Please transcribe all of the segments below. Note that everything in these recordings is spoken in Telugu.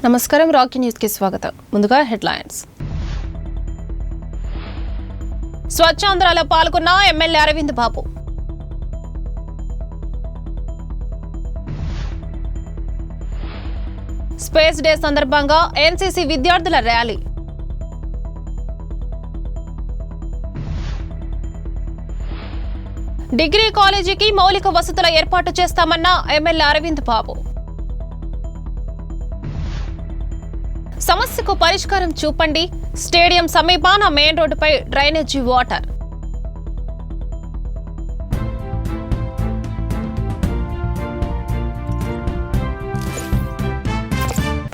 నమస్కారం రాకీ న్యూస్ కి స్వాగతం. ముందుగా హెడ్లైన్స్. స్వచ్ఛాంధ్రలో పాల్గొన్న ఎమ్మెల్యే అరవింద్ బాబు. స్పేస్ డే సందర్భంగా ఎన్సీసీ విద్యార్థుల ర్యాలీ. డిగ్రీ కాలేజీకి మౌలిక వసతుల ఏర్పాటు చేస్తామన్న ఎమ్మెల్యే అరవింద్ బాబు. సమస్యకు పరిష్కారం చూపండి. స్టేడియం సమీపాన మెయిన్ రోడ్డుపై డ్రైనేజీ వాటర్.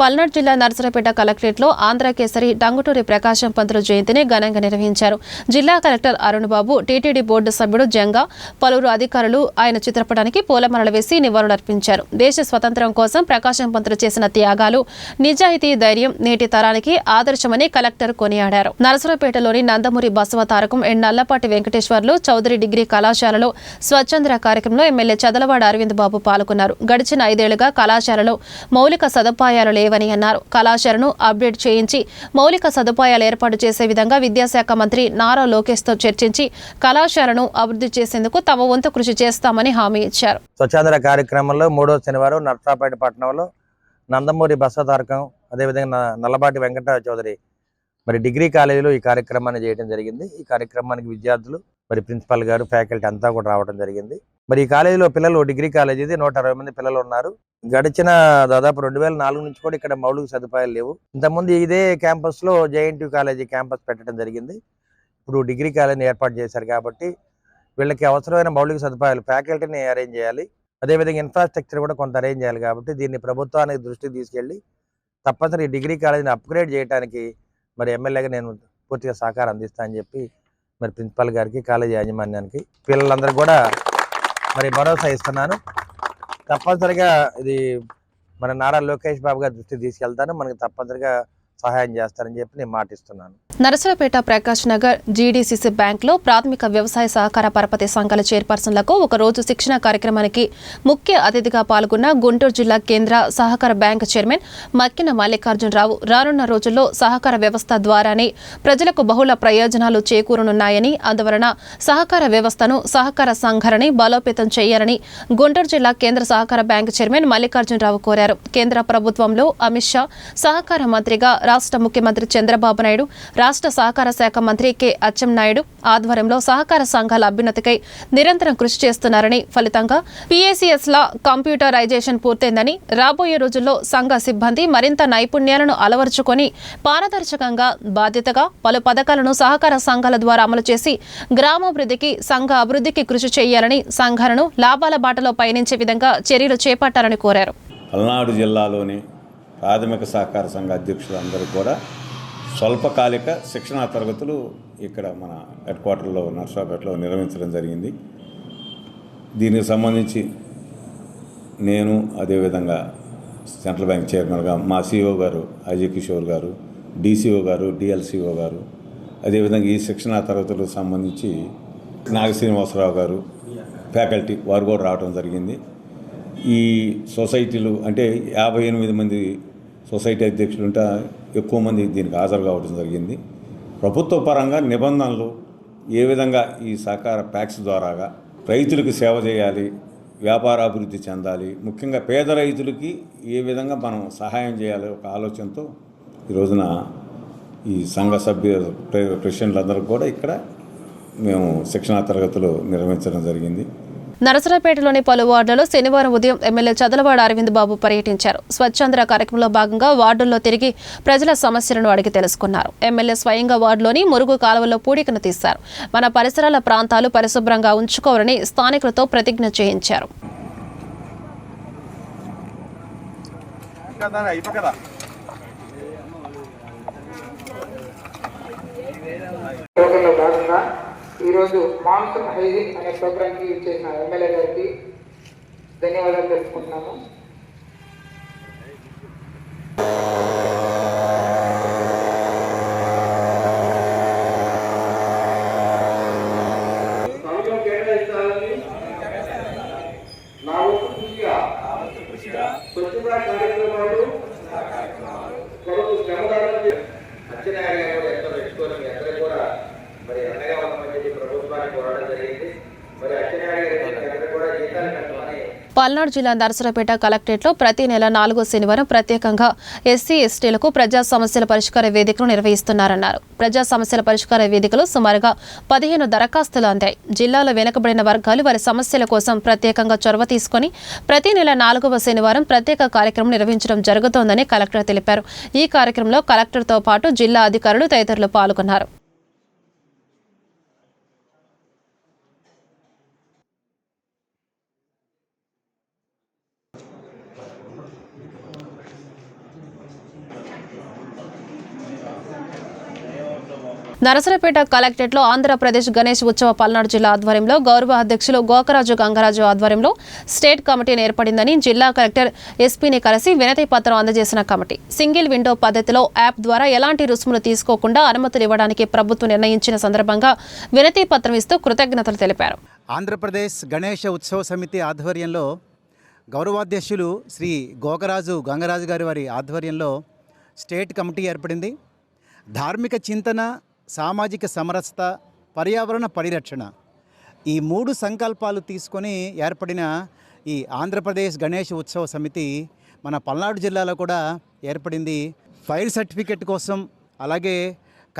పల్నాడు జిల్లా నర్సరావుపేట కలెక్టరేట్లో ఆంధ్ర కేసరి టంగుటూరి ప్రకాశం పంతులు జయంతిని ఘనంగా నిర్వహించారు. జిల్లా కలెక్టర్ అరుణ్ బాబు, టీటీడీ బోర్డు సభ్యుడు జంగా, పలువురు అధికారులు ఆయన చిత్రపటానికి పూలమాలలు వేసి నివాళులర్పించారు. దేశ స్వతంత్రం కోసం ప్రకాశం పంతులు చేసిన త్యాగాలు, నిజాయితీ, ధైర్యం నేటి తరానికి ఆదర్శమని కలెక్టర్ కొనియాడారు. నర్సరావుపేటలోని నందమూరి బసవ తారకం అండ్ నల్లపాటి వెంకటేశ్వర్లు చౌదరి డిగ్రీ కళాశాలలో స్వచ్ఛంద్ర కార్యక్రమంలో ఎమ్మెల్యే చదలవాడ అరవింద్ బాబు పాల్గొన్నారు. గడిచిన 5 ఏళ్లుగా కళాశాలలో మౌలిక సదుపాయాలు లేవని అన్నారు. కళాశాలను అప్డేట్ చేయించి మౌలిక సదుపాయాలు ఏర్పాటు చేసే విధంగా విద్యాశాఖ మంత్రి నారా లోకేష్ తో చర్చించి కళాశాలను అభివృద్ధి చేసేందుకు తమ వంతు కృషి చేస్తామని హామీ ఇచ్చారు. స్వచ్ఛాంధ్ర కార్యక్రమంలో 3వ శనివారం నర్సరావుపేట పట్టణంలో నందమూరి బసవ తారకం, అదేవిధంగా నల్లపాటి వెంకట చౌదరి డిగ్రీ కాలేజీలో ఈ కార్యక్రమాన్ని చేయడం జరిగింది. ఈ కార్యక్రమానికి విద్యార్థులు ప్రిన్సిపల్ గారు, ఫ్యాకల్టీ అంతా కూడా రావడం జరిగింది. ఈ కాలేజీలో పిల్లలు, డిగ్రీ కాలేజీ ఇది 160 మంది పిల్లలు ఉన్నారు. గడిచిన దాదాపు 2004 నుంచి కూడా ఇక్కడ మౌలిక సదుపాయాలు లేవు. ఇంతకుముందు ఇదే క్యాంపస్ లో జేఎన్టీ కాలేజీ క్యాంపస్ పెట్టడం జరిగింది. ఇప్పుడు డిగ్రీ కాలేజీని ఏర్పాటు చేశారు కాబట్టి వీళ్ళకి అవసరమైన మౌలిక సదుపాయాలు, ఫ్యాకల్టీని అరేంజ్ చేయాలి, అదేవిధంగా ఇన్ఫ్రాస్ట్రక్చర్ కూడా కొంత అరేంజ్ చేయాలి. కాబట్టి దీన్ని ప్రభుత్వానికి దృష్టికి తీసుకెళ్లి తప్పనిసరి డిగ్రీ కాలేజీని అప్గ్రేడ్ చేయడానికి ఎమ్మెల్యేగా నేను పూర్తిగా సహకారం అందిస్తా అని చెప్పి ప్రిన్సిపల్ గారికి, కాలేజీ యాజమాన్యానికి, పిల్లలందరూ కూడా భరోసా ఇస్తున్నాను. తప్పనిసరిగా ఇది నారా లోకేష్ బాబు గారి దృష్టికి తీసుకెళ్తాను. మనకి తప్పనిసరిగా సహాయం చేస్తారని చెప్పి నేను మాటిస్తున్నాను. నరసరావుపేట ప్రకాష్ నగర్ జీడీసీసీ బ్యాంక్ లో ప్రాథమిక వ్యవసాయ సహకార పరపతి సంఘాల చైర్పర్సన్లకు ఒక రోజు శిక్షణ కార్యక్రమానికి ముఖ్య అతిథిగా పాల్గొన్న గుంటూరు జిల్లా కేంద్ర సహకార బ్యాంక్ చైర్మన్ మక్కిన మల్లికార్జునరావు రానున్న రోజుల్లో సహకార వ్యవస్థ ద్వారానే ప్రజలకు బహుళ ప్రయోజనాలు చేకూరనున్నాయని, అందువలన సహకార వ్యవస్థను, సహకార సంఘాలని బలోపేతం చేయాలని గుంటూరు జిల్లా కేంద్ర సహకార బ్యాంక్ చైర్మన్ మల్లికార్జునరావు కోరారు. కేంద్ర ప్రభుత్వంలో అమిత్ షా సహకార మంత్రిగా, రాష్ట్ర ముఖ్యమంత్రి చంద్రబాబు నాయుడు, రాష్ట్ర సహకార శాఖ మంత్రి కె అచ్చెన్నాయుడు ఆధ్వర్యంలో సహకార సంఘాల అభ్యున్నతికై నిరంతరం కృషి చేస్తున్నారని, ఫలితంగా PACS ల కంప్యూటరైజేషన్ పూర్తయిందని, రాబోయే రోజుల్లో సంఘ సిబ్బంది మరింత నైపుణ్యాలను అలవర్చుకొని పారదర్శకంగా, బాధ్యతగా పలు పథకాలను సహకార సంఘాల ద్వారా అమలు చేసి గ్రామాభివృద్ధికి, సంఘ అభివృద్ధికి కృషి చేయాలని, సంఘాలను లాభాల బాటలో పయనించే విధంగా చర్యలు చేపట్టాలని కోరారు. పల్నాడు జిల్లాలోని ప్రాథమిక సహకార సంఘ అధ్యక్షులందరూ కూడా స్వల్పకాలిక శిక్షణా తరగతులు ఇక్కడ మన హెడ్ క్వార్టర్లో నర్సరావుపేటలో నిర్వహించడం జరిగింది. దీనికి సంబంధించి నేను, అదేవిధంగా సెంట్రల్ బ్యాంక్ చైర్మన్గా మా CEO గారు అజయ్ కిషోర్ గారు, DCO గారు, DLCO గారు, అదేవిధంగా ఈ శిక్షణా తరగతులకు సంబంధించి నాగ శ్రీనివాసరావు గారు, ఫ్యాకల్టీ వారు కూడా రావడం జరిగింది. ఈ సొసైటీలు అంటే 58 మంది సొసైటీ అధ్యక్షులు ఉంటే ఎక్కువ మంది దీనికి హాజరు కావడం జరిగింది. ప్రభుత్వ పరంగా నిబంధనలు ఏ విధంగా ఈ సహకార ప్యాక్స్ ద్వారాగా రైతులకు సేవ చేయాలి, వ్యాపారాభివృద్ధి చెందాలి, ముఖ్యంగా పేద రైతులకి ఏ విధంగా మనం సహాయం చేయాలి ఒక ఆలోచనతో ఈ రోజున ఈ సంఘ సభ్య ప్రెసిడెంట్లందరూ కూడా ఇక్కడ మేము శిక్షణా తరగతులు నిర్వహించడం జరిగింది. నరసరావుపేటలోని పలు వార్డులలో శనివారం ఉదయం ఎమ్మెల్యే చదలవాడ అరవింద్ బాబు పర్యటించారు. స్వచ్ఛాంధ్ర కార్యక్రమంలో భాగంగా వార్డుల్లో తిరిగి ప్రజల సమస్యలను అడిగి తెలుసుకున్నారు. ఎమ్మెల్యే స్వయంగా వార్డులోని మురుగు కాలువలో పూడికను తీశారు. మన పరిసరాల ప్రాంతాలు పరిశుభ్రంగా ఉంచుకోవాలని స్థానికులతో ప్రతిజ్ఞ చేయించారు. ఈరోజు మాన్సూన్ హైజిన్ అనే ప్రోగ్రామ్కి ఇచ్చేసిన ఎమ్మెల్యే గారికి ధన్యవాదాలు తెలుపుకుంటున్నాము. కేటాయించాలని నా వంతు కృషిగా స్వచ్ఛతా కార్యక్రమాలు పల్నాడు జిల్లా నరసరావుపేట కలెక్టరేట్లో ప్రతి నెల 4వ శనివారం ప్రత్యేకంగా ఎస్సీ ఎస్టీలకు ప్రజా సమస్యల పరిష్కార వేదికను నిర్వహిస్తున్నారన్నారు. ప్రజా సమస్యల పరిష్కార వేదికలో సుమారుగా 15 దరఖాస్తులు అందాయి. జిల్లాలో వెనుకబడిన వర్గాలు వారి సమస్యల కోసం ప్రత్యేకంగా చొరవ తీసుకుని ప్రతి నెల 4వ శనివారం ప్రత్యేక కార్యక్రమం నిర్వహించడం జరుగుతోందని కలెక్టర్ తెలిపారు. ఈ కార్యక్రమంలో కలెక్టర్తో పాటు జిల్లా అధికారులు తదితరులు పాల్గొన్నారు. నరసరావుపేట కలెక్టరేట్లో ఆంధ్రప్రదేశ్ గణేష్ ఉత్సవ పల్నాడు జిల్లా ఆధ్వర్యంలో గౌరవ అధ్యక్షులు గోకరాజు గంగరాజు ఆధ్వర్యంలో స్టేట్ కమిటీని ఏర్పడిందని జిల్లా కలెక్టర్ ఎస్పీని కలిసి వినతి పత్రం అందజేసిన కమిటీ సింగిల్ విండో పద్ధతిలో యాప్ ద్వారా ఎలాంటి రుసుములు తీసుకోకుండా అనుమతులు ఇవ్వడానికి ప్రభుత్వం నిర్ణయించిన సందర్భంగా వినతి పత్రం ఇస్తూ కృతజ్ఞతలు తెలిపారు. ఆంధ్రప్రదేశ్ గణేష ఉత్సవ సమితి ఆధ్వర్యంలో గౌరవాధ్యక్షులు శ్రీ గోకరాజు గంగరాజు గారి వారి ఆధ్వర్యంలో స్టేట్ కమిటీ ఏర్పడింది. ధార్మిక చింతన, సామాజిక సమరసత, పర్యావరణ పరిరక్షణ ఈ 3 సంకల్పాలు తీసుకొని ఏర్పడిన ఈ ఆంధ్రప్రదేశ్ గణేష్ ఉత్సవ సమితి మన పల్నాడు జిల్లాలో కూడా ఏర్పడింది. ఫైర్ సర్టిఫికెట్ కోసం, అలాగే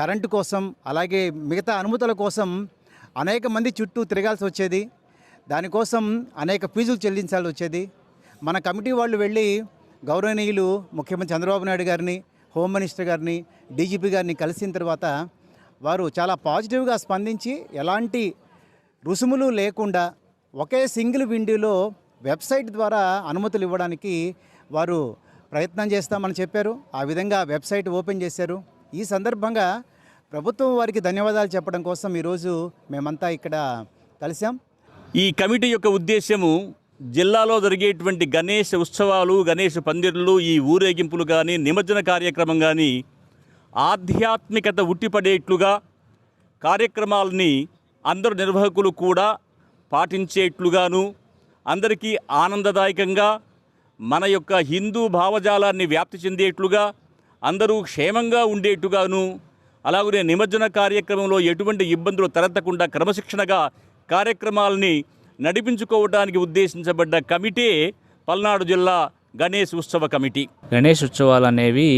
కరెంటు కోసం, అలాగే మిగతా అనుమతుల కోసం అనేక మంది చుట్టూ తిరగాల్సి వచ్చేది. దానికోసం అనేక ఫీజులు చెల్లించాల్సి వచ్చేది. మన కమిటీ వాళ్ళు వెళ్ళి గౌరవనీయులు ముఖ్యమంత్రి చంద్రబాబు నాయుడు గారిని, హోమ్ మినిస్టర్ గారిని, డీజీపీ గారిని కలిసిన తర్వాత వారు చాలా పాజిటివ్గా స్పందించి ఎలాంటి రుసుములు లేకుండా ఒకే సింగిల్ విండోలో వెబ్సైట్ ద్వారా అనుమతులు ఇవ్వడానికి వారు ప్రయత్నం చేస్తామని చెప్పారు. ఆ విధంగా వెబ్సైట్ ఓపెన్ చేశారు. ఈ సందర్భంగా ప్రభుత్వం వారికి ధన్యవాదాలు చెప్పడం కోసం ఈరోజు మేమంతా ఇక్కడ కలిసాం. ఈ కమిటీ యొక్క ఉద్దేశము జిల్లాలో జరిగేటువంటి గణేష్ ఉత్సవాలు, గణేష్ పందిర్లు, ఈ ఊరేగింపులు కానీ, నిమజ్జన కార్యక్రమం కానీ ఆధ్యాత్మికత ఉట్టిపడేట్లుగా కార్యక్రమాలని అందరు నిర్వాహకులు కూడా పాటించేట్లుగాను, అందరికీ ఆనందదాయకంగా మన యొక్క హిందూ భావజాలాన్ని వ్యాప్తి చెందేట్లుగా, అందరూ క్షేమంగా ఉండేట్టుగాను, అలాగే నిమజ్జన కార్యక్రమంలో ఎటువంటి ఇబ్బందులు తలెత్తకుండా క్రమశిక్షణగా కార్యక్రమాలని నడిపించుకోవడానికి ఉద్దేశించబడ్డ కమిటీ పల్నాడు జిల్లా గణేష్ ఉత్సవ కమిటీ. గణేష్ ఉత్సవాలు అనేవి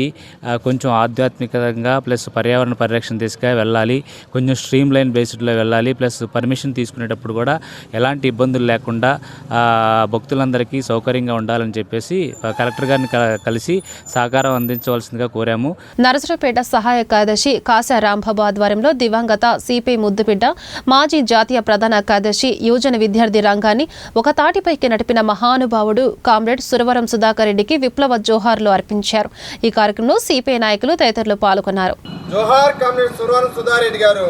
కొంచెం ఆధ్యాత్మికంగా ప్లస్ పర్యావరణ పరిరక్షణ దిశగా వెళ్ళాలి, కొంచెం స్ట్రీమ్ లైన్ బేస్డ్లో వెళ్ళాలి. ప్లస్ పర్మిషన్ తీసుకునేటప్పుడు కూడా ఎలాంటి ఇబ్బందులు లేకుండా భక్తులందరికీ సౌకర్యంగా ఉండాలని చెప్పేసి కలెక్టర్ గారిని కలిసి సహకారం అందించవలసిందిగా కోరాము. నరసరావుపేట సహాయ కార్యదర్శి కాశా రాంబాబు ఆధ్వర్యంలో దివంగత సిపి ముద్దుబిడ్డ, మాజీ జాతీయ ప్రధాన కార్యదర్శి, యువజన విద్యార్థి రంగాన్ని ఒక తాటిపైకి నడిపిన మహానుభావుడు కామ్రేడ్ సురవరం సుధాకర్ రెడ్డికి విప్లవ జోహార్లు అర్పించారు. ఈ కార్యక్రమంలో సిపిఐ నాయకులు తదితరులు పాల్గొన్నారు. జోహార్ కామ్రేడ్ సురవరం సుధాకర్ రెడ్డి గారు.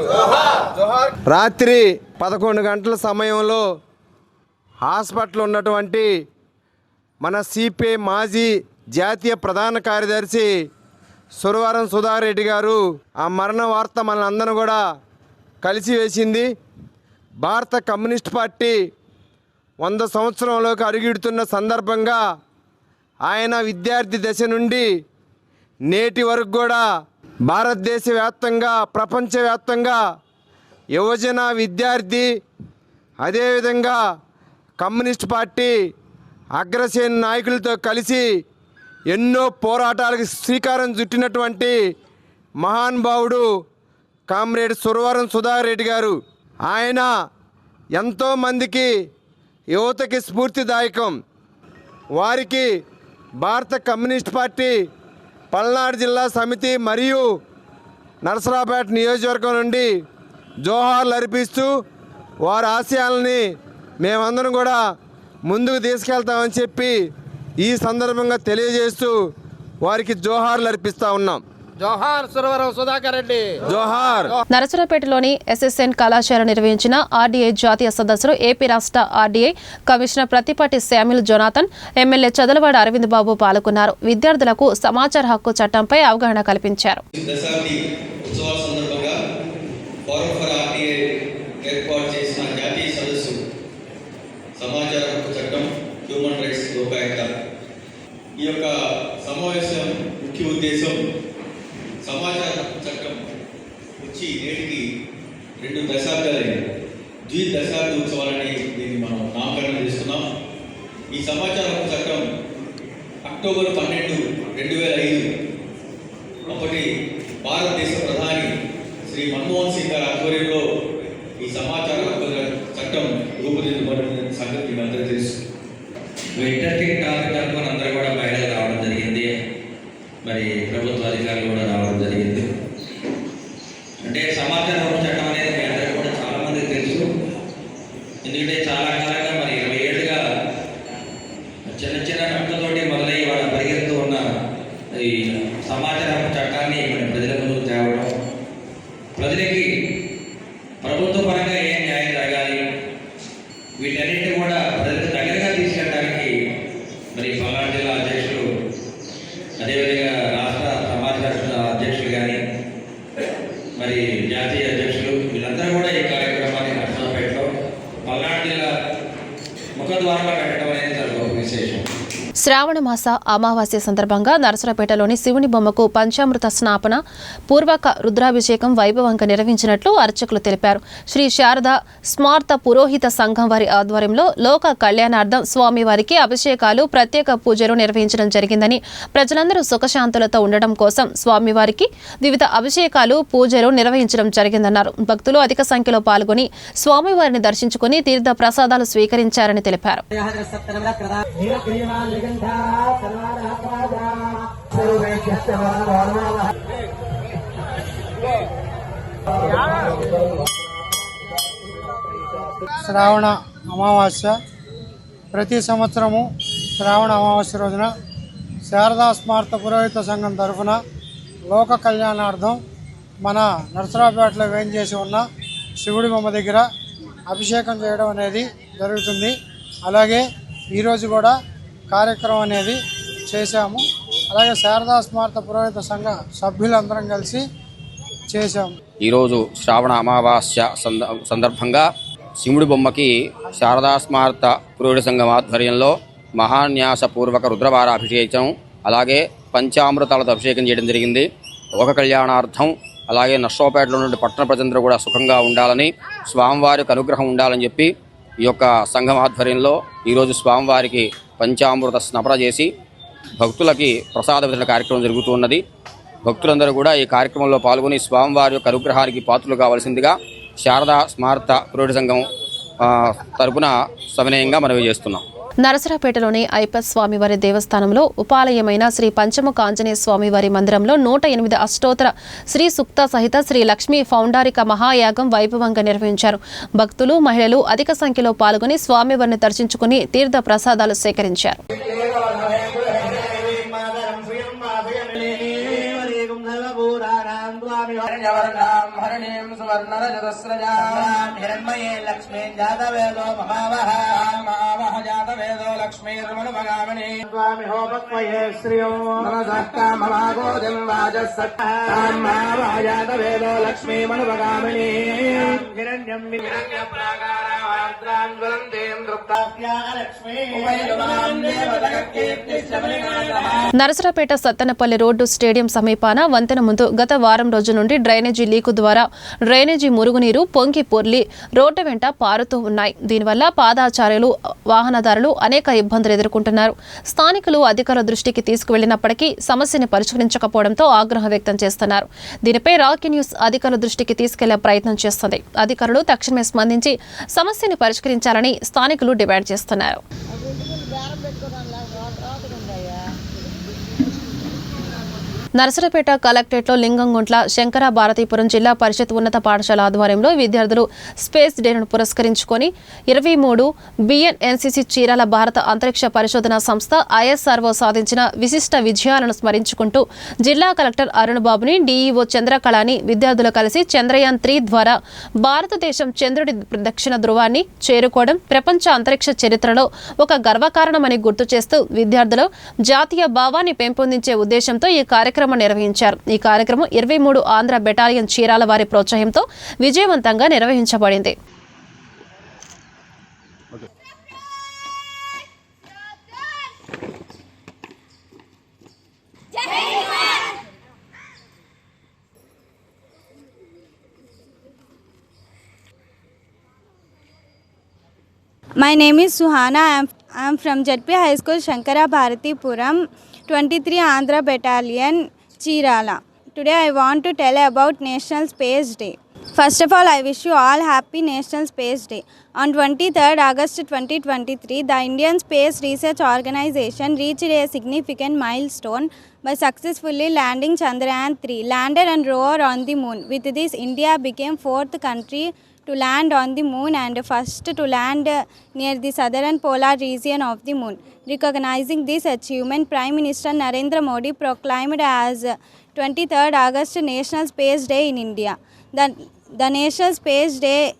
జోహార్. రాత్రి 11 గంటల సమయంలో హాస్పిటల్ ఉన్నటువంటి మన సిపిఐ మాజీ జాతీయ ప్రధాన కార్యదర్శి సురవరం సుధాకర్ రెడ్డి గారు ఆ మరణ వార్త మనందరం కూడా కలిసి వేసింది. భారత కమ్యూనిస్ట్ పార్టీ 100 సంవత్సరంలోకి అడుగిడుతున్న సందర్భంగా ఆయన విద్యార్థి దశ నుండి నేటి వరకు కూడా భారతదేశ వ్యాప్తంగా, ప్రపంచవ్యాప్తంగా యువజన విద్యార్థి, అదేవిధంగా కమ్యూనిస్ట్ పార్టీ అగ్రశ్రేణి నాయకులతో కలిసి ఎన్నో పోరాటాలకు శ్రీకారం చుట్టినటువంటి మహానుభావుడు కామ్రేడ్ సురవరం సుధాకర్ రెడ్డి గారు. ఆయన ఎంతోమందికి యువతకి స్ఫూర్తిదాయకం. వారికి భారత కమ్యూనిస్ట్ పార్టీ పల్నాడు జిల్లా సమితి మరియు నరసరావుపేట నియోజకవర్గం నుండి జోహార్లు అర్పిస్తూ వారి ఆశయాలని మేమందరం కూడా ముందుకు తీసుకెళ్తామని చెప్పి ఈ సందర్భంగా తెలియజేస్తూ వారికి జోహార్లు అర్పిస్తూ ఉన్నాం. జోహార్ సురవరం సుధాకర్ రెడ్డి. జోహార్. నరసరావుపేటలోని ఎస్ఎస్ఎన్ కళాశాల నిర్వహించిన ఆర్డీఐ జాతీయ సదస్సులో ఏపీ రాష్ట్ర RDI commissioner Prathipati Samuel Jonathan, MLA Chadalavada Aravind Babu పాల్గొన్నారు. విద్యార్థులకు సమాచార హక్కు చట్టంపై అవగాహన కల్పించారు. ఈ యొక్క సమావేశం ముఖ్య ఉద్దేశం సమాచార హక్కు చట్టం వచ్చి నేటికి 2 దశాబ్దాలైంది. 2 దశాబ్ద ఉత్సవాలని దీన్ని మనం నామకరణం చేస్తున్నాం. ఈ అక్టోబర్ 12, 2005 అప్పటి భారతదేశ ప్రధాని శ్రీ మన్మోహన్ సింగ్ గారి ఆధ్వర్యంలో ఈ సమాచార హక్కుల చట్టం రూపుదిద్దబడిన సంగతి మీ అందరికీ తెలుసు. ఇంట్రెస్టింగ్ టాపిక్ అనుకుని అందరూ కూడా బయటకు రావడం జరిగింది. మరి ప్రభుత్వ అధికారులు కూడా రావడం జరిగింది. అంటే సమాచార హక్కు చట్టం అనేది మీ అందరికీ కూడా చాలా మందికి తెలుసు. ఎందుకంటే చాలా కాలంగా మరి 20 ఏళ్ళుగా చిన్న చిన్న నట్టుతోటి మొదలై వాళ్ళ పరిగెత్తు ఉన్న ఈ సమాచార హక్కు చట్టాన్ని మన ప్రజల ముందుకు తేవడం, ప్రజలకి ప్రభుత్వ పరంగా ఏం న్యాయం జరగాలి వీటన్నింటినీ కూడా ప్రజలకు దగ్గరగా తీసుకెళ్ళడానికి మరి పల్నాడు జిల్లా అధ్యక్షులు, అదేవిధంగా రాష్ట్ర సమాచార అధ్యక్షులు కానీ మరి జాతీయ అధ్యక్షులు వీళ్ళందరూ కూడా ఈ కార్యక్రమాన్ని నర్సరావుపేటలో పల్నాడు జిల్లా ముఖద్వారంలో పెట్టడం అనేది చాలా గొప్ప విశేషం. శ్రావణ మాస అమావాస్య సందర్భంగా నరసరావుపేటలోని శివుని బొమ్మకు పంచామృత స్నాపన పూర్వక రుద్రాభిషేకం వైభవంగా నిర్వహించినట్లు అర్చకులు తెలిపారు. శ్రీ శారద స్మార్త పురోహిత సంఘం వారి ఆధ్వర్యంలో లోక కళ్యాణార్థం స్వామివారికి అభిషేకాలు, ప్రత్యేక పూజలు నిర్వహించడం జరిగిందని, ప్రజలందరూ సుఖశాంతులతో ఉండడం కోసం స్వామివారికి వివిధ అభిషేకాలు, పూజలు నిర్వహించడం జరిగిందన్నారు. భక్తులు అధిక సంఖ్యలో పాల్గొని స్వామివారిని దర్శించుకుని తీర్థ ప్రసాదాలు స్వీకరించారని తెలిపారు. శ్రావణ అమావాస్య ప్రతి సంవత్సరము శ్రావణ అమావాస్య రోజున శారదా స్మార్త పురోహిత సంఘం తరఫున లోక కళ్యాణార్థం మన నరసరావుపేటలో వేంచేసి ఉన్న శివుడి బొమ్మ దగ్గర అభిషేకం చేయడం అనేది జరుగుతుంది. అలాగే ఈరోజు కూడా కార్యక్రమం అనేది చేశాము. అలాగే శారదా స్మార్త పురోహిత సంఘ సభ్యులందరం కలిసి చేశాము. ఈరోజు శ్రావణ అమావాస్య సందర్భంగా శివుడి బొమ్మకి శారదా స్మార్త పురోహిత సంఘం ఆధ్వర్యంలో మహాన్యాసపూర్వక రుద్రవారాభిషేకం, అలాగే పంచామృతాలతో అభిషేకం చేయడం జరిగింది. లోక కళ్యాణార్థం అలాగే నర్సరావుపేటలో నుండి పట్టణ ప్రజలందరూ కూడా సుఖంగా ఉండాలని, స్వామివారికి అనుగ్రహం ఉండాలని చెప్పి ఈ యొక్క సంఘం ఆధ్వర్యంలో ఈరోజు స్వామివారికి పంచామృత స్నపన చేసి భక్తులకి ప్రసాద వితరణ కార్యక్రమం జరుగుతూ ఉన్నది. భక్తులందరూ కూడా ఈ కార్యక్రమంలో పాల్గొని స్వామివారి యొక్క అనుగ్రహానికి పాత్రలు కావాల్సిందిగా శారదా స్మార్త పురోహిత సంఘం తరపున సవినయంగా మనవి చేస్తున్నాం. నరసరావుపేటలోని ఐపస్ స్వామివారి దేవస్థానంలో ఉపాలయమైన శ్రీ పంచముఖ ఆంజనేయ స్వామివారి మందిరంలో 108 అష్టోత్తర శ్రీ సూక్త సహిత శ్రీ లక్ష్మీ ఫౌండారిక మహాయాగం వైభవంగా నిర్వహించారు. భక్తులు, మహిళలు అధిక సంఖ్యలో పాల్గొని స్వామివారిని దర్శించుకుని తీర్థ ప్రసాదాలు సేకరించారు. నరసరావుపేట సత్తెనపల్లి రోడ్డు స్టేడియం సమీపాన వంతెన ముందు గత వారం రోజు నుండి డ్రైనేజీ లీకు ద్వారా డ్రైనేజీ మురుగునీరు పొంగి పొర్లి రోడ్డు వెంట పారుతూ ఉన్నాయి. దీనివల్ల పాదాచారులు, వాహనదారులు అనేక ఇబ్బందులు ఎదుర్కొంటున్నారు. స్థానికులు అధికారుల దృష్టికి తీసుకువెళ్లినప్పటికీ సమస్యను పరిష్కరించకపోవడంతో ఆగ్రహం వ్యక్తం చేస్తున్నారు. దీనిపై రాకీ న్యూస్ అధికారుల దృష్టికి తీసుకెళ్లే ప్రయత్నం చేస్తుంది. అధికారులు తక్షణమే స్పందించి సమస్యను పరిష్కరించాలని స్థానికులు డిమాండ్ చేస్తున్నారు. నరసరావుపేట కలెక్టరేట్లో లింగంగుంట్ల శంకర భారతీపురం జిల్లా పరిషత్ ఉన్నత పాఠశాల ఆధ్వర్యంలో విద్యార్థులు స్పేస్ డేను పురస్కరించుకొని 23 బిఎన్ఎన్సిసి చీరాల భారత అంతరిక్ష పరిశోధన సంస్థ ISRO సాధించిన విశిష్ట విజయాలను స్మరించుకుంటూ జిల్లా కలెక్టర్ అరుణ్ బాబుని, డీఈఓ చంద్రకళని విద్యార్థులు కలిసి చంద్రయాన్ 3 ద్వారా భారతదేశం చంద్రుడి దక్షిణ ధృవాన్ని చేరుకోవడం ప్రపంచ అంతరిక్ష చరిత్రలో ఒక గర్వకారణమని గుర్తు చేస్తూ విద్యార్థులు జాతీయ భావాన్ని పెంపొందించే ఉద్దేశంతో ఈ కార్యక్రమం నిర్వహించారు. ఈ కార్యక్రమం 23 ఆంధ్ర బెటాలియన్ చీరాల వారి ప్రోత్సాహంతో విజయవంతంగా నిర్వహించబడింది. My name is Suhana. I am from JP High School, Shankara Bharatipuram. 23 Andhra Battalion, Chirala. Today I want to tell about National Space Day. First of all, I wish you all happy National Space Day. On 23rd August 2023, the Indian Space Research Organization reached a significant milestone by successfully landing Chandrayaan-3, landed and rover on the moon. With this, India became fourth country to land on the moon and first to land near the southern polar region of the moon. Recognizing this achievement, Prime Minister Narendra Modi proclaimed as 23rd August National Space Day in India. The National Space Day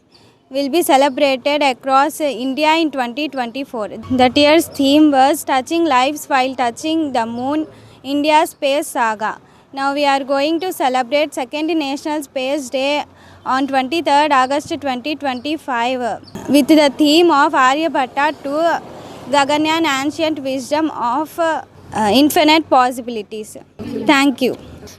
will be celebrated across India in 2024. That year's theme was Touching Lives While Touching the Moon, India's Space Saga. Now we are going to celebrate second National Space Day on 23rd August 2025 with the theme of Aryabhatta to Gaganyaan, Ancient Wisdom of Infinite Possibilities. Thank you.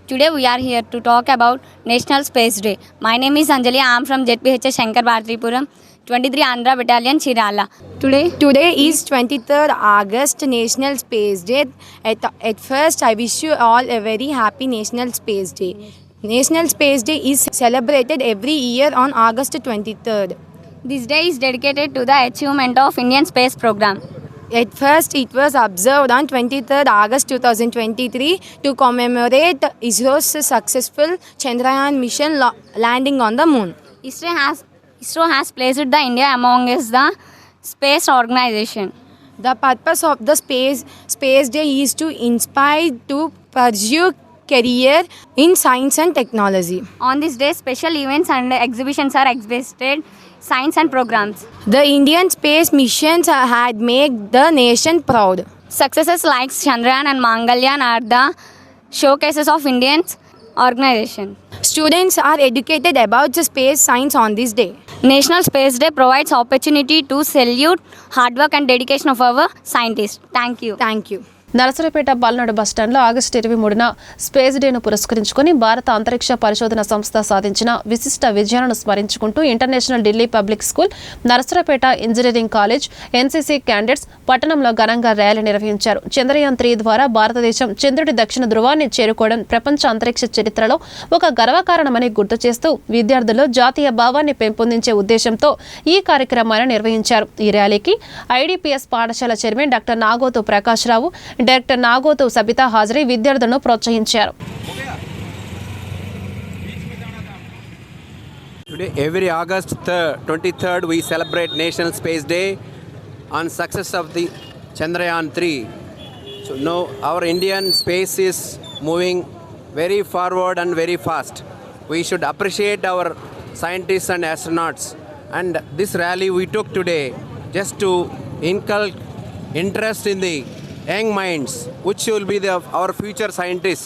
Today we are here to talk about National Space Day. My name is Anjali. I am from ZPHS Shankar Bharatipuram, 23 Andhra Battalion, Chirala. Today is 23rd August National Space Day. At first, I wish you all a very happy National Space Day. National Space Day is celebrated every year on August 23rd. This day is dedicated to the achievement of Indian space program. At first, it was observed on 23rd August 2023 to commemorate ISRO's successful Chandrayaan mission landing on the moon. ISRO has placed the India amongst the space organization. The purpose of the Space Day is to inspire to pursue career in science and technology. On this day, special events and exhibitions are exhibited, science and programs. The Indian space missions had made the nation proud. Successes like Chandrayaan and Mangalyaan are the showcases of Indian organization. Students are educated about the space science on this day. National Space Day provides opportunity to salute hard work and dedication of our scientists. Thank you. Thank you. Narasaraopet Palnadu బస్టాండ్లో ఆగస్టు 23న స్పేస్ డేను పురస్కరించుకొని భారత అంతరిక్ష పరిశోధన సంస్థ సాధించిన విశిష్ట విజయాలను స్మరించుకుంటూ international Delhi public school, Narasaraopet engineering college, NCC candidates పట్టణంలో ఘనంగా ర్యాలీ నిర్వహించారు. చంద్రయాన్-3 ద్వారా భారతదేశం చంద్రుడి దక్షిణ ధృవాన్ని చేరుకోవడం ప్రపంచ అంతరిక్ష చరిత్రలో ఒక గర్వకారణమని గుర్తు చేస్తూ విద్యార్థుల్లో జాతీయ భావాన్ని పెంపొందించే ఉద్దేశంతో ఈ కార్యక్రమాన్ని నిర్వహించారు. ఈ ర్యాలీకి ఐడిపిఎస్ పాఠశాల chairman doctor Nagothu Prakash Rao, director Nagothu Sabitha హాజరై విద్యార్థులను ప్రోత్సహించారు. Today, every August 23rd, we celebrate National Space Day on success of the Chandrayaan-3. So now our Indian space is moving very forward and very fast. We should appreciate our scientists and astronauts. And this rally we took today just to inculcate interest in the young minds, which will be our future scientists,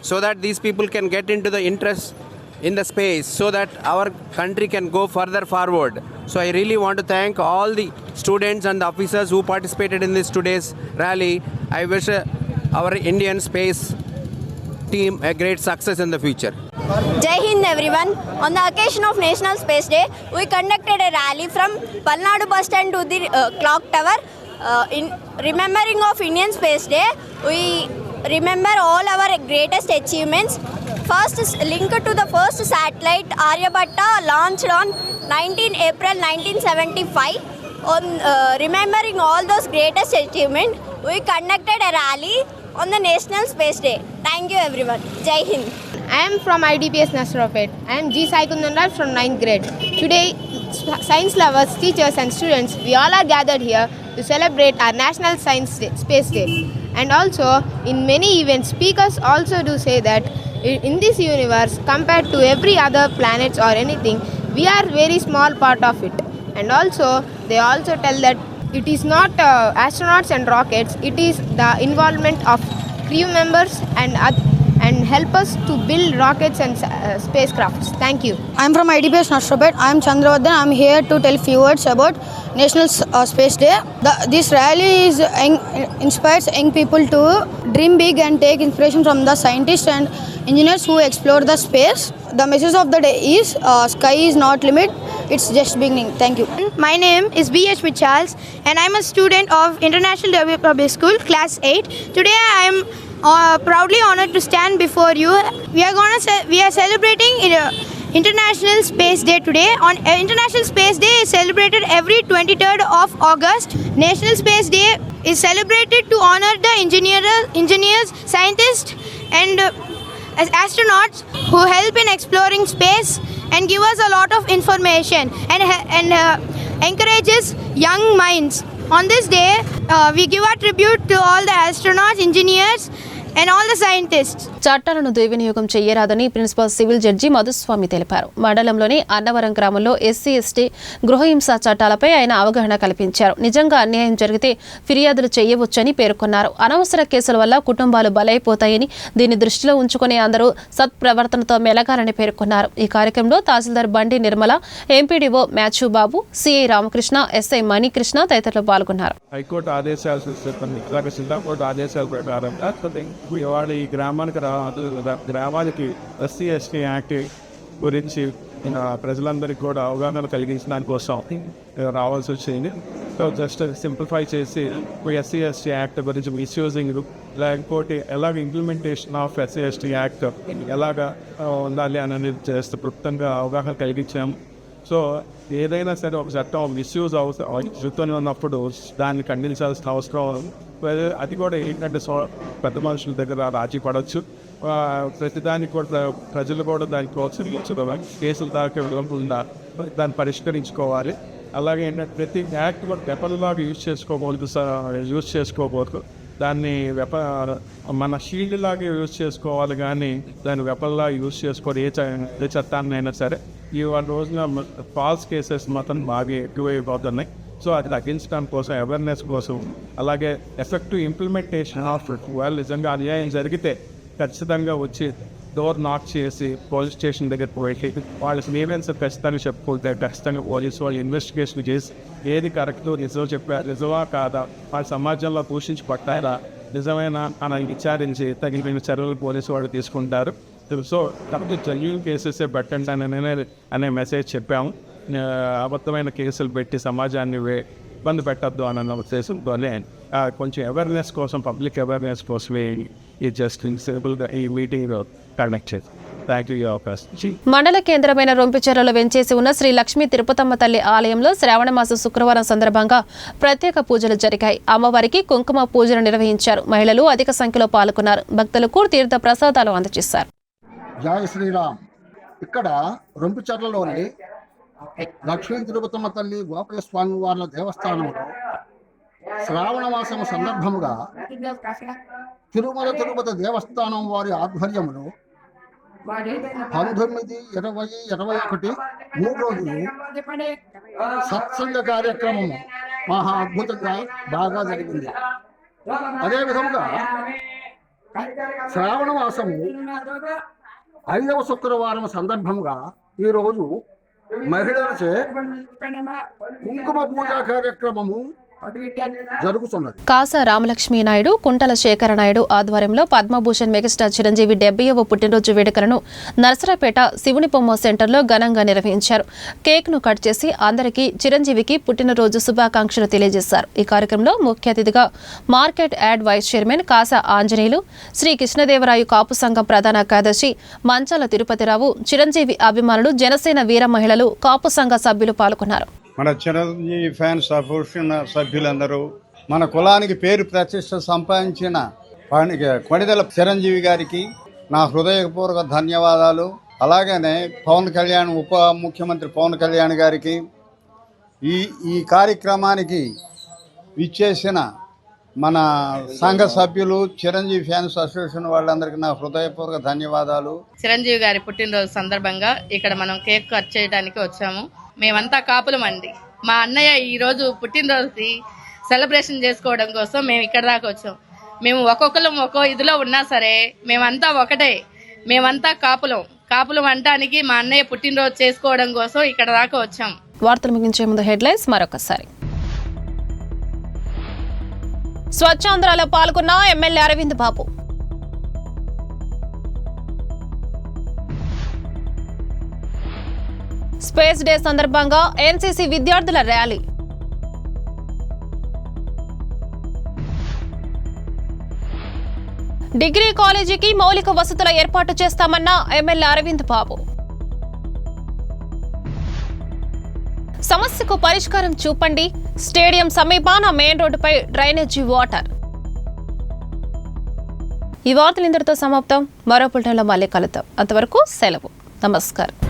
so that these people can get into the interest in the space, so that our country can go further forward. So I really want to thank all the students and the officers who participated in this today's rally. I wish our Indian space team a great success in the future. Jai Hind everyone. On the occasion of National Space Day, we conducted a rally from Palnadu bus stand to the clock tower. In remembering of Indian Space Day, we remember all our greatest achievements. First, linked to the first satellite, Aryabhatta, launched on 19 April 1975. On remembering all those greatest achievements, we conducted a rally on the National Space Day. Thank you everyone. Jai Hind. I am from IDPS Nasrapet. I am G. Sai Kundanral from 9th grade. Today, science lovers, teachers and students, we all are gathered here to celebrate our National Space Day. And also, in many events, speakers also do say that in this universe, compared to every other planets or anything, we are very small part of it. And also, they also tell that it is not astronauts and rockets, it is the involvement of crew members and help us to build rockets and spacecrafts. Thank you. I am from IDPS Nasrapet. I am Chandravardhan. I am here to tell few words about National Space Day. This rally inspires young people to dream big and take inspiration from the scientists and engineers who explore the space. The message of the day is sky is not limit, it's just beginning. Thank you. My name is B.H. Charles and I am a student of International Public School, Class 8. Today I am proudly honored to stand before you. We are celebrating International Space Day today. International Space Day is celebrated every 23rd of August. National Space Day is celebrated to honor the engineers, scientists, and astronauts who help in exploring space and give us a lot of information and encourages young minds. On this day, we give our tribute to all the astronauts, engineers, and all the scientists. చట్టాలను దుర్వినియోగం చేయరాదని ప్రిన్సిపల్ సివిల్ జడ్జి మధుస్వామి తెలిపారు. మండలంలోని అన్నవరం గ్రామంలో ఎస్సీ/ఎస్టీ గృహహింస చట్టాలపై ఆయన అవగాహన కల్పించారు. నిజంగా అన్యాయం జరిగితే ఫిర్యాదులు చేయవచ్చని పేర్కొన్నారు. అనవసర కేసుల వల్ల కుటుంబాలు బలైపోతాయని దీన్ని దృష్టిలో ఉంచుకుని అందరూ సత్ప్రవర్తనతో మెలగాలని పేర్కొన్నారు. ఈ కార్యక్రమంలో తహసీల్దార్ బండి నిర్మల, ఎంపీడీఓ మ్యాథ్యూ బాబు, సిఐ రామకృష్ణ, ఎస్ఐ మణికృష్ణ తదితరులు పాల్గొన్నారు. హైకోర్టు ఆదేశాల ప్రకారం ఈ గ్రామానికి ఎస్సీ ఎస్టీ యాక్ట్ గురించి ప్రజలందరికీ కూడా అవగాహన కలిగించడానికి కోసం రావాల్సి వచ్చింది. సో జస్ట్ సింప్లిఫై చేసి ఎస్సీ ఎస్టీ యాక్ట్ గురించి మిస్యూజింగ్ లేకపోతే ఎలాగ implementation of SC ST act ఎలాగ ఉండాలి అనేది చేస్తూ క్లుప్తంగా అవగాహన కలిగించాము. సో ఏదైనా సరే ఒక చట్టం మిస్యూజ్ జరుగుతూనే ఉన్నప్పుడు దాన్ని ఖండించాల్సిన అవసరం. అది కూడా ఏంటంటే పెద్ద మనుషుల దగ్గర రాజీ పడవచ్చు. ప్రతిదానికి కూడా ప్రజలు కూడా దాన్ని ప్రోత్సహించుకోవాలి. కేసుల దాకా వెళ్ళకుండా దాన్ని పరిష్కరించుకోవాలి. అలాగే ఏంటంటే ప్రతి యాక్ట్ కూడా వెపన్లాగా యూజ్ చేసుకోకూడదు. దాన్ని మన షీల్డ్ లాగా యూజ్ చేసుకోవాలి, కానీ దాన్ని వెపన్లా యూజ్ చేసుకోవాలి. ఏ చట్టాన్ని అయినా సరే ఈ రోజున ఫాల్స్ కేసెస్ మాత్రం బాగా ఎక్కువైపోతున్నాయి. సో అది తగ్గించడం కోసం, అవేర్నెస్ కోసం, అలాగే ఎఫెక్టివ్ ఇంప్లిమెంటేషన్ ఆఫ్ వాళ్ళు నిజంగా అన్యాయం జరిగితే ఖచ్చితంగా వచ్చి డోర్ నాక్ చేసి పోలీస్ స్టేషన్ దగ్గర పోయి వాళ్ళ గ్రీవెన్స్ ఖచ్చితంగా చెప్పుకుంటే ఖచ్చితంగా పోలీసు వాళ్ళు ఇన్వెస్టిగేషన్ చేసి ఏది కరెక్ట్, నిజమా కాదా, వాళ్ళ సమాజంలో దూషించబడ్డారా, నిజమైన అని విచారించి తగిన చర్యలు పోలీసు వాళ్ళు తీసుకుంటారు. సో కాబట్టి జెన్యూన్ కేసెసే పెట్టండి అనే మెసేజ్ చెప్పాము. అబద్ధమైన కేసులు పెట్టి సమాజాన్ని ఇబ్బంది పెట్టద్దు అన్న ఉద్దేశంతోనే కొంచెం అవేర్నెస్ కోసం, పబ్లిక్ అవేర్నెస్ కోసమే ఈ సింపుల్గా ఈ మీటింగ్ కండక్ట్ చేస్తాం. మండల కేంద్రమైన రొంపిచెర్లలో వెంచేసి ఉన్న శ్రీ లక్ష్మీ తిరుపతమ్మ తల్లి ఆలయంలో శ్రావణ మాసం శుక్రవారం సందర్భంగా ప్రత్యేక పూజలు జరిగాయి. అమ్మవారికి కుంకుమ పూజలు నిర్వహించారు. మహిళలు అధిక సంఖ్యలో పాల్గొన్నారు. భక్తులకు తీర్థ ప్రసాదాలు అందజేశారు. జై శ్రీరామ్. ఇక్కడ రొంపిచెర్లలోని లక్ష్మీ తిరుపతమ్మ తల్లి గోపాల స్వామి వార్ల దేవస్థానంలో శ్రావణ మాసం సందర్భముగా తిరుమల తిరుపతి దేవస్థానం వారి ఆధ్వర్యంలో 19, 20, 21 3 రోజులు సత్సంగ కార్యక్రమం మహా అద్భుతంగా బాగా జరిగింది. అదేవిధంగా శ్రావణ మాసము 5వ శుక్రవారం సందర్భంగా ఈరోజు మహిళలచే కుంకుమ పూజా కార్యక్రమము జరుగుతున్నది. కాసా రామలక్ష్మీ నాయుడు, కుంటల శేఖర నాయుడు ఆధ్వర్యంలో పద్మభూషణ్ మెగాస్టార్ చిరంజీవి 70వ పుట్టినరోజు వేడుకలను నర్సరాపేట శివుని బొమ్మ సెంటర్లో ఘనంగా నిర్వహించారు. కేక్ను కట్ చేసి అందరికీ చిరంజీవికి పుట్టినరోజు శుభాకాంక్షలు తెలియజేశారు. ఈ కార్యక్రమంలో ముఖ్య అతిథిగా market yard vice chairman Kasa Anjaneyulu, Sri Krishnadevarayu Kapu సంఘం ప్రధాన కార్యదర్శి మంచాల తిరుపతిరావు, చిరంజీవి అభిమానులు, జనసేన వీర మహిళలు, కాపు సంఘ సభ్యులు పాల్గొన్నారు. మన చిరంజీవి ఫ్యాన్స్ సభ్యులందరూ, మన కులానికి పేరు ప్రతిష్ట సంపాదించిన కొణిదెల చిరంజీవి గారికి నా హృదయపూర్వక ధన్యవాదాలు. అలాగనే పవన్ కళ్యాణ్, ఉప ముఖ్యమంత్రి పవన్ కళ్యాణ్ గారికి, ఈ కార్యక్రమానికి విచ్చేసిన మన సంఘ సభ్యులు, చిరంజీవి ఫ్యాన్స్ అసోసియేషన్ వాళ్ళందరికీ నా హృదయపూర్వక ధన్యవాదాలు. చిరంజీవి గారి పుట్టినరోజు సందర్భంగా ఇక్కడ మనం కేక్ కట్ చేయడానికి వచ్చాము. మేమంతా కాపులం అండి. మా అన్నయ్య ఈరోజు పుట్టినరోజు సెలబ్రేషన్ చేసుకోవడం కోసం మేము ఇక్కడ దాకా వచ్చాం. మేము ఒక్కొక్కరం ఒక్కో ఇదిలో ఉన్నా సరే మేమంతా ఒకటే. మేమంతా కాపులం అంటానికి మా అన్నయ్య పుట్టినరోజు చేసుకోవడం కోసం ఇక్కడ దాకా వచ్చాం. వార్తలు ముగించే ముందు హెడ్లైన్స్ మరొకసారి. స్వచ్ఛాంధ్రలో పాల్గొన్న ఎమ్మెల్యే అరవింద్ బాబు. స్పేస్ డే సందర్భంగా ఎన్సీసీ విద్యార్థుల ర్యాలీ. డిగ్రీ కాలేజీకి మౌలిక వసతుల ఏర్పాటు చేస్తామన్న ఎమ్మెల్యే అరవింద్ బాబు. సమస్యకు పరిష్కారం చూపండి, స్టేడియం సమీపాన మెయిన్ రోడ్డుపై డ్రైనేజీ వాటర్. ఈ వార్తలు ఇంతటితో సమాప్తం. మరో బులెటిన్లో మళ్ళీ కలుద్దాం. అంతవరకు సెలవు. నమస్కారం.